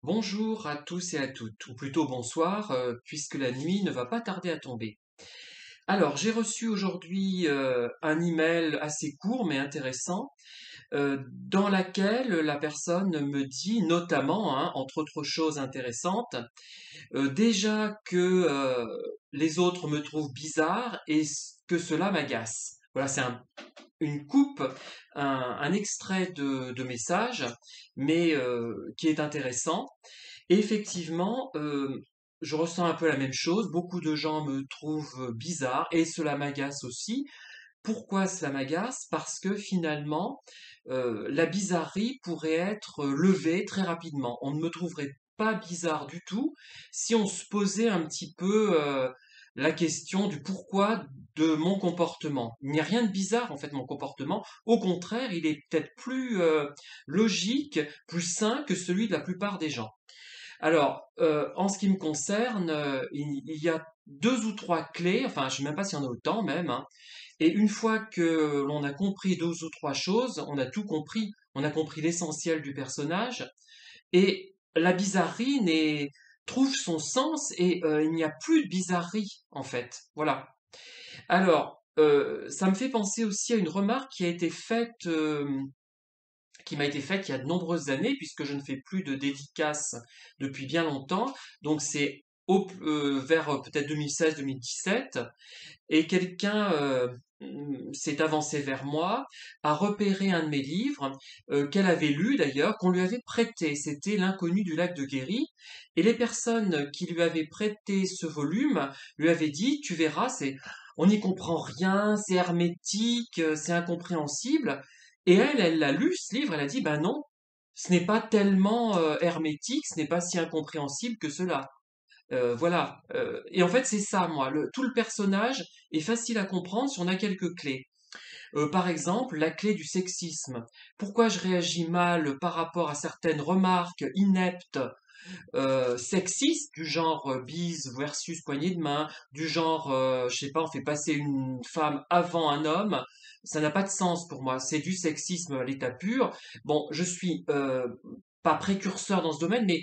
Bonjour à tous et à toutes, ou plutôt bonsoir, puisque la nuit ne va pas tarder à tomber. Alors, j'ai reçu aujourd'hui un email assez court mais intéressant, dans laquelle la personne me dit notamment, hein, entre autres choses intéressantes, déjà que les autres me trouvent bizarre et que cela m'agace. Voilà, c'est une coupe, un extrait de message, mais qui est intéressant. Et effectivement, je ressens un peu la même chose. Beaucoup de gens me trouvent bizarre et cela m'agace aussi. Pourquoi cela m'agace? Parce que finalement, la bizarrerie pourrait être levée très rapidement. On ne me trouverait pas bizarre du tout si on se posait un petit peu la question du pourquoi de mon comportement. Il n'y a rien de bizarre en fait mon comportement. Au contraire, il est peut-être plus logique, plus sain que celui de la plupart des gens. Alors, en ce qui me concerne, il y a deux ou trois clés, enfin, je ne sais même pas s'il y en a autant même, hein. Et une fois que l'on a compris deux ou trois choses, on a tout compris. On a compris l'essentiel du personnage. Et la bizarrerie trouve son sens et il n'y a plus de bizarrerie, en fait. Voilà. Alors, ça me fait penser aussi à une remarque qui m'a été faite il y a de nombreuses années, puisque je ne fais plus de dédicaces depuis bien longtemps. Donc c'est vers peut-être 2016-2017, et quelqu'un s'est avancé vers moi, a repéré un de mes livres, qu'elle avait lu d'ailleurs, qu'on lui avait prêté. C'était L'inconnu du lac de Guéry. Et les personnes qui lui avaient prêté ce volume lui avaient dit, tu verras, on n'y comprend rien, c'est hermétique, c'est incompréhensible. Et elle l'a lu, ce livre, elle a dit, ben non, ce n'est pas tellement hermétique, ce n'est pas si incompréhensible que cela. Voilà. Et en fait, c'est ça, moi. Tout le personnage est facile à comprendre si on a quelques clés. Par exemple, la clé du sexisme. Pourquoi je réagis mal par rapport à certaines remarques ineptes, sexistes, du genre bise versus poignée de main, du genre, je sais pas, on fait passer une femme avant un homme. Ça n'a pas de sens pour moi. C'est du sexisme à l'état pur. Bon, je suis pas précurseur dans ce domaine, mais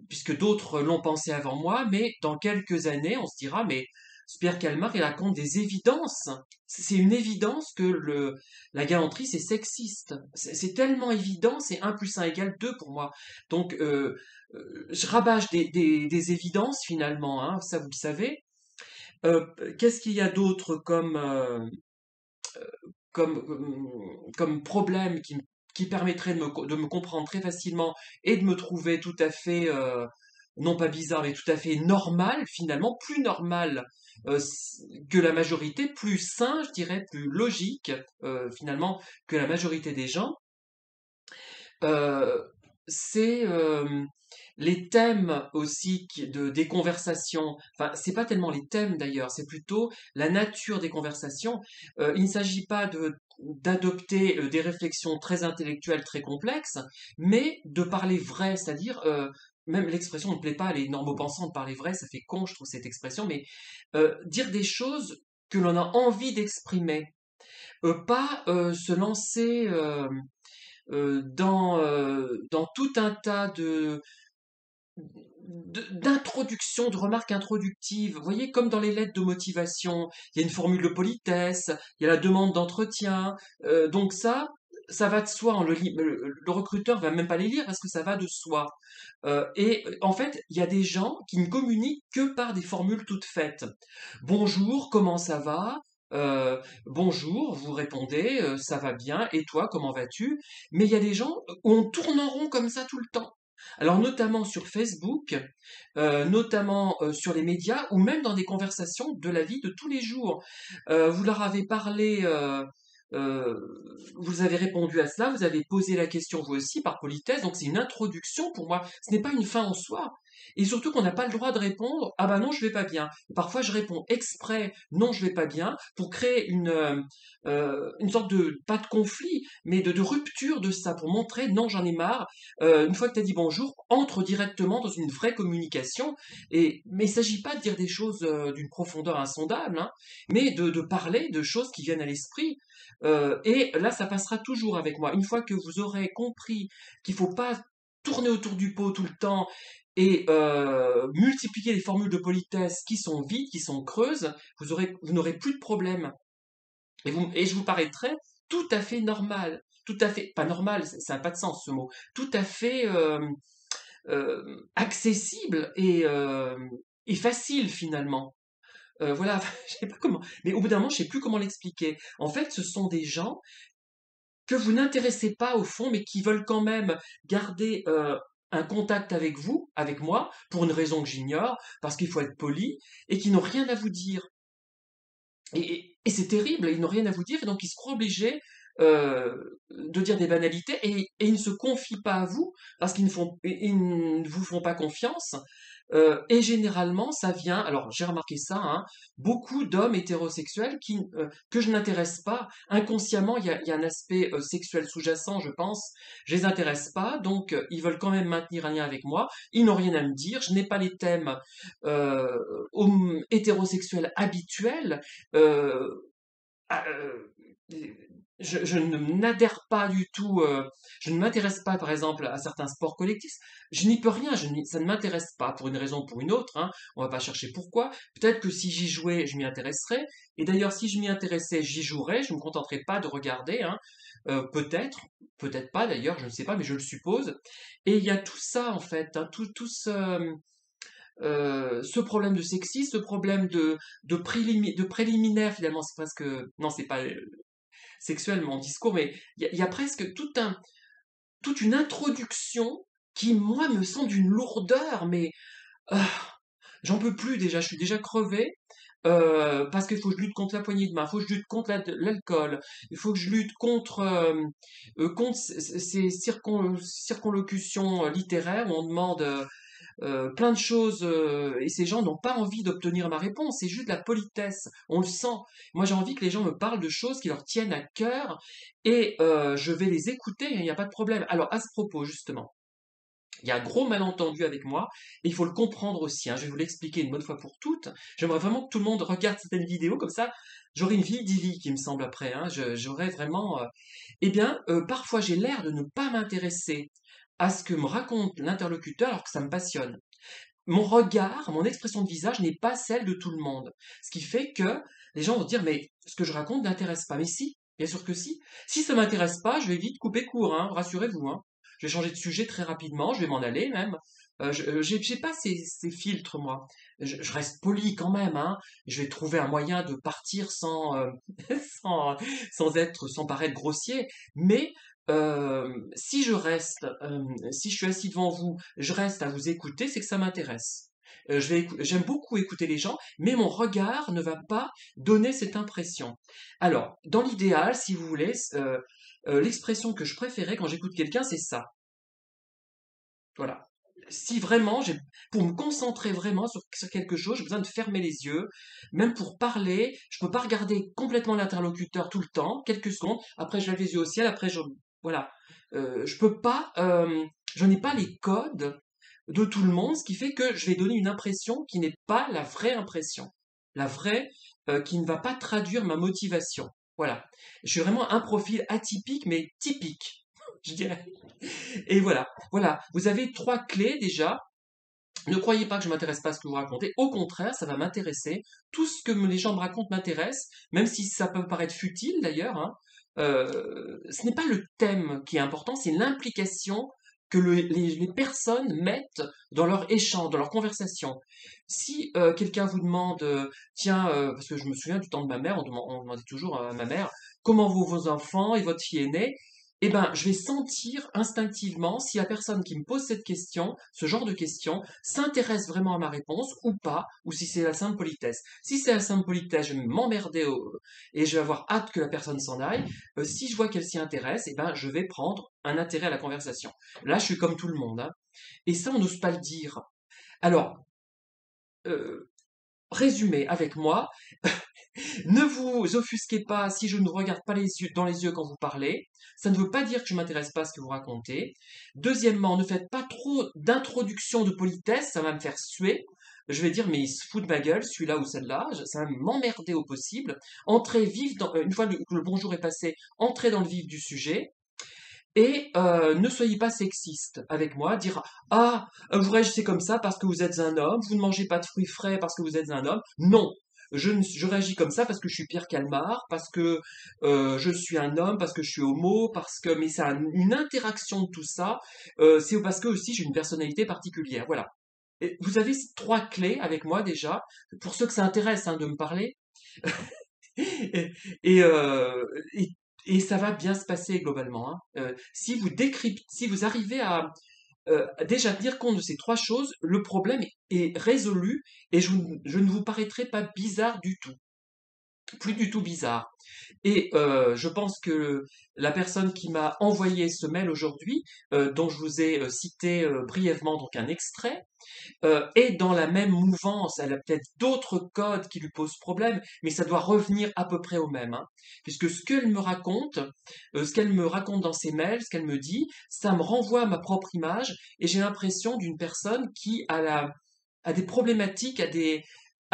puisque d'autres l'ont pensé avant moi, mais dans quelques années, on se dira, mais ce Pierre Calmar, il raconte des évidences. C'est une évidence que la galanterie, c'est sexiste. C'est tellement évident, c'est un plus un égale 2 pour moi. Donc, je rabâche des évidences finalement, hein, ça vous le savez. Qu'est-ce qu'il y a d'autre comme problème qui permettrait de me comprendre très facilement et de me trouver tout à fait, non pas bizarre, mais tout à fait normal finalement, plus normal que la majorité, plus sain, je dirais, plus logique finalement que la majorité des gens. Euh, c'est les thèmes aussi des conversations. Enfin, c'est pas tellement les thèmes d'ailleurs, c'est plutôt la nature des conversations. Il ne s'agit pas d'adopter des réflexions très intellectuelles, très complexes, mais de parler vrai, c'est-à-dire même l'expression ne me plaît pas, les normaux-pensants de parler vrai, ça fait con, je trouve cette expression, mais dire des choses que l'on a envie d'exprimer, pas se lancer dans tout un tas d'introductions, de remarques introductives. Vous voyez, comme dans les lettres de motivation, il y a une formule de politesse, il y a la demande d'entretien. Donc ça va de soi. Le recruteur va même pas les lire parce que ça va de soi. Et en fait, il y a des gens qui ne communiquent que par des formules toutes faites. Bonjour, comment ça va? Bonjour, vous répondez, ça va bien, et toi, comment vas-tu? Mais il y a des gens où on tourne en rond comme ça tout le temps. Alors notamment sur Facebook, notamment sur les médias, ou même dans des conversations de la vie de tous les jours. Vous leur avez parlé, euh, vous avez répondu à cela, vous avez posé la question vous aussi par politesse, donc c'est une introduction pour moi, ce n'est pas une fin en soi. Et surtout qu'on n'a pas le droit de répondre ah bah non je vais pas bien. Et parfois je réponds exprès non je vais pas bien pour créer une sorte de pas de conflit mais de rupture de ça pour montrer non j'en ai marre. Une fois que tu as dit bonjour entre directement dans une vraie communication mais il ne s'agit pas de dire des choses d'une profondeur insondable hein, mais de parler de choses qui viennent à l'esprit. Et là ça passera toujours avec moi une fois que vous aurez compris qu'il faut pas tourner autour du pot tout le temps et multiplier les formules de politesse qui sont vides, qui sont creuses, vous n'aurez plus de problème. Et je vous paraîtrai tout à fait normal, tout à fait, pas normal, ça n'a pas de sens ce mot, tout à fait accessible et facile finalement. Voilà, je sais pas comment, mais au bout d'un moment, je sais plus comment l'expliquer. En fait, ce sont des gens que vous n'intéressez pas au fond, mais qui veulent quand même garder un contact avec vous, avec moi, pour une raison que j'ignore, parce qu'il faut être poli, et qui n'ont rien à vous dire. Et c'est terrible, ils n'ont rien à vous dire, et donc ils se croient obligés euh, de dire des banalités, et ils ne se confient pas à vous, parce ils ne vous font pas confiance. Et généralement, ça vient, alors j'ai remarqué ça, hein, beaucoup d'hommes hétérosexuels que je n'intéresse pas. Inconsciemment, il y a un aspect sexuel sous-jacent, je pense. Je les intéresse pas, donc ils veulent quand même maintenir un lien avec moi. Ils n'ont rien à me dire. Je n'ai pas les thèmes hétérosexuels habituels. Euh, ah, je ne n'adhère pas du tout, je ne m'intéresse pas par exemple à certains sports collectifs, je n'y peux rien, ça ne m'intéresse pas pour une raison ou pour une autre, hein, on va pas chercher pourquoi, peut-être que si j'y jouais, je m'y intéresserais, et d'ailleurs si je m'y intéressais, j'y jouerais, je ne me contenterais pas de regarder, hein, peut-être, peut-être pas d'ailleurs, je ne sais pas, mais je le suppose, et il y a tout ça en fait, hein, ce problème de sexisme, ce problème de préliminaire finalement, c'est presque, non c'est pas sexuel mon discours, mais il y a presque toute une introduction qui moi me semble d'une lourdeur, mais ah, j'en peux plus déjà, je suis déjà crevé. Parce qu'il faut que je lutte contre la poignée de main, il faut que je lutte contre l'alcool, il faut que je lutte contre ces circonlocutions littéraires où on demande plein de choses et ces gens n'ont pas envie d'obtenir ma réponse, c'est juste de la politesse, on le sent. Moi j'ai envie que les gens me parlent de choses qui leur tiennent à cœur et je vais les écouter, il n'y a pas de problème. Alors à ce propos justement, il y a un gros malentendu avec moi et il faut le comprendre aussi, hein. Je vais vous l'expliquer une bonne fois pour toutes. J'aimerais vraiment que tout le monde regarde certaines vidéos comme ça. J'aurai une vie idyllique, il me semble après. Hein. J'aurais vraiment. Eh bien, parfois j'ai l'air de ne pas m'intéresser à ce que me raconte l'interlocuteur alors que ça me passionne. Mon regard, mon expression de visage n'est pas celle de tout le monde. Ce qui fait que les gens vont dire, mais ce que je raconte n'intéresse pas. Mais si, bien sûr que si. Si ça m'intéresse pas, je vais vite couper court, hein, rassurez-vous. Hein. Je vais changer de sujet très rapidement, je vais m'en aller même. J'ai pas ces filtres, moi. Je reste poli quand même, hein. Je vais trouver un moyen de partir sans, sans paraître grossier. Mais si je reste, si je suis assis devant vous, je reste à vous écouter, c'est que ça m'intéresse. J'aime beaucoup écouter les gens, mais mon regard ne va pas donner cette impression. Alors, dans l'idéal, si vous voulez, l'expression que je préférais quand j'écoute quelqu'un, c'est ça. Voilà. Si vraiment, pour me concentrer vraiment sur quelque chose, j'ai besoin de fermer les yeux. Même pour parler, je peux pas regarder complètement l'interlocuteur tout le temps, quelques secondes. Après, je lève les yeux au ciel. Après, voilà. Je peux pas, je n'ai pas les codes de tout le monde, ce qui fait que je vais donner une impression qui n'est pas la vraie impression. La vraie, qui ne va pas traduire ma motivation. Voilà. Je suis vraiment un profil atypique, mais typique, je dirais. Et voilà, voilà, vous avez trois clés déjà. Ne croyez pas que je m'intéresse pas à ce que vous racontez. Au contraire, ça va m'intéresser. Tout ce que les gens me racontent m'intéresse, même si ça peut paraître futile d'ailleurs. Hein. Ce n'est pas le thème qui est important, c'est l'implication que les personnes mettent dans leur échange, dans leur conversation. Si quelqu'un vous demande, tiens, parce que je me souviens du temps de ma mère, on demandait toujours à ma mère, comment vont vos enfants et votre fille aînée? Eh ben, je vais sentir instinctivement si la personne qui me pose cette question, ce genre de question, s'intéresse vraiment à ma réponse ou pas, ou si c'est la simple politesse. Si c'est la simple politesse, je vais m'emmerder et je vais avoir hâte que la personne s'en aille. Si je vois qu'elle s'y intéresse, eh ben, je vais prendre un intérêt à la conversation. Là, je suis comme tout le monde, hein. Et ça, on n'ose pas le dire. Alors, euh, résumé avec moi, ne vous offusquez pas si je ne vous regarde pas dans les yeux quand vous parlez. Ça ne veut pas dire que je m'intéresse pas à ce que vous racontez. Deuxièmement, ne faites pas trop d'introduction de politesse, ça va me faire suer. Je vais dire, mais il se fout de ma gueule, celui-là ou celle-là, ça va m'emmerder au possible. Entrez vif une fois que le bonjour est passé, entrez dans le vif du sujet. Et ne soyez pas sexiste avec moi, dire ah vous réagissez comme ça parce que vous êtes un homme, vous ne mangez pas de fruits frais parce que vous êtes un homme. Non, je réagis comme ça parce que je suis Pierre Calmar, parce que je suis un homme, parce que je suis homo, parce que mais c'est une interaction de tout ça. C'est parce que aussi j'ai une personnalité particulière. Voilà. Et vous avez ces trois clés avec moi déjà. Pour ceux que ça intéresse hein, de me parler, et, et, euh, et, et ça va bien se passer globalement. Hein. Si vous décryptez, si vous arrivez à déjà tenir compte de ces trois choses, le problème est résolu et je ne vous paraîtrai pas bizarre du tout, plus du tout bizarre. Et je pense que la personne qui m'a envoyé ce mail aujourd'hui, dont je vous ai cité brièvement donc un extrait, est dans la même mouvance. Elle a peut-être d'autres codes qui lui posent problème, mais ça doit revenir à peu près au même. Hein. Puisque ce qu'elle me raconte dans ses mails, ce qu'elle me dit, ça me renvoie à ma propre image et j'ai l'impression d'une personne qui a des problématiques, a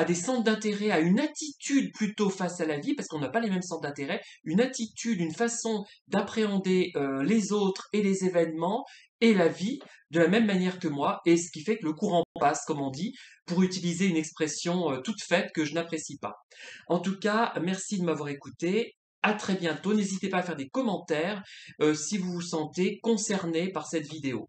des centres d'intérêt, a une attitude plutôt face à la vie, parce qu'on n'a pas les mêmes centres d'intérêt, une attitude, une façon d'appréhender les autres et les événements et la vie de la même manière que moi, et ce qui fait que le courant passe, comme on dit, pour utiliser une expression toute faite que je n'apprécie pas. En tout cas, merci de m'avoir écouté. À très bientôt. N'hésitez pas à faire des commentaires si vous vous sentez concerné par cette vidéo.